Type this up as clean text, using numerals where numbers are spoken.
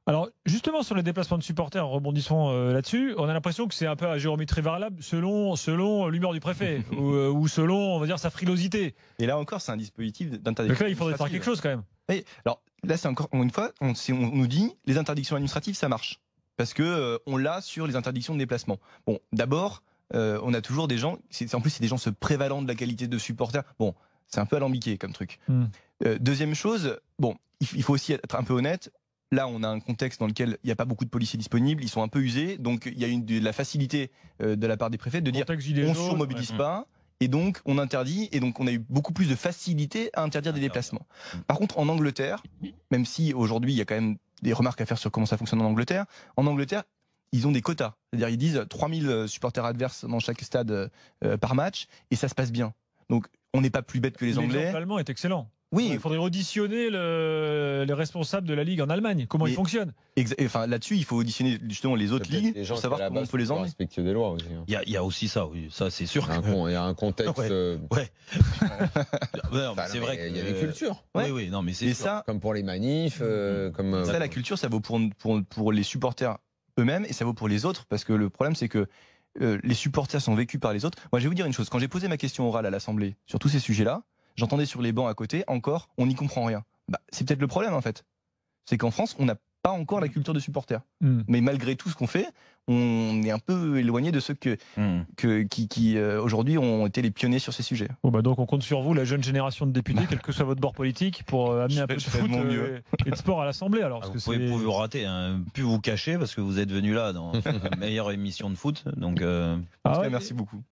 Alors, justement, sur les déplacements de supporters, rebondissons là-dessus, on a l'impression que c'est un peu à géométrie variable selon l'humeur du préfet ou selon, on va dire, sa frilosité. Et là encore, c'est un dispositif d'interdiction. Donc là, il faudrait faire quelque chose quand même. Oui, alors là, c'est encore une fois, on nous dit les interdictions administratives, ça marche. Parce que on l'a sur les interdictions de déplacement. Bon, d'abord, on a toujours des gens, en plus, c'est des gens se prévalant de la qualité de supporters. Bon, c'est un peu alambiqué comme truc. Deuxième chose, bon, il faut aussi être un peu honnête. Là, on a un contexte dans lequel il n'y a pas beaucoup de policiers disponibles, ils sont un peu usés, donc il y a de la facilité de la part des préfets de dire on ne surmobilise pas, et donc on interdit, et donc on a eu beaucoup plus de facilité à interdire des déplacements. Par contre, en Angleterre, même si aujourd'hui il y a quand même des remarques à faire sur comment ça fonctionne en Angleterre, ils ont des quotas, c'est-à-dire ils disent 3000 supporters adverses dans chaque stade par match, et ça se passe bien. Donc on n'est pas plus bête que les Anglais. L'exemple allemand est excellent. Oui. Il faudrait auditionner les responsables de la Ligue en Allemagne. Comment ils fonctionnent. Enfin, là-dessus, il faut auditionner justement les autres ligues pour savoir comment on peut les emmener. Respecter des lois aussi. Il y a aussi ça, oui. Ça, c'est sûr. Il y a un contexte. Ouais. C'est vrai qu'il y a des cultures. Oui, non, mais c'est ça. Comme pour les manifs. Ça, la culture, ça vaut pour les supporters eux-mêmes et ça vaut pour les autres. Parce que le problème, c'est que les supporters sont vécus par les autres. Moi, je vais vous dire une chose. Quand j'ai posé ma question orale à l'Assemblée sur tous ces sujets-là, j'entendais sur les bancs à côté, encore, on n'y comprend rien. C'est peut-être le problème, en fait. C'est qu'en France, on n'a pas encore la culture de supporter. Mais malgré tout ce qu'on fait, on est un peu éloigné de ceux qui aujourd'hui ont été les pionniers sur ces sujets. Donc on compte sur vous, la jeune génération de députés, quel que soit votre bord politique, pour amener un peu de foot et de sport à l'Assemblée. Alors, vous pouvez vous rater, plus vous cacher, parce que vous êtes venu là dans la meilleure émission de foot. Donc, merci beaucoup.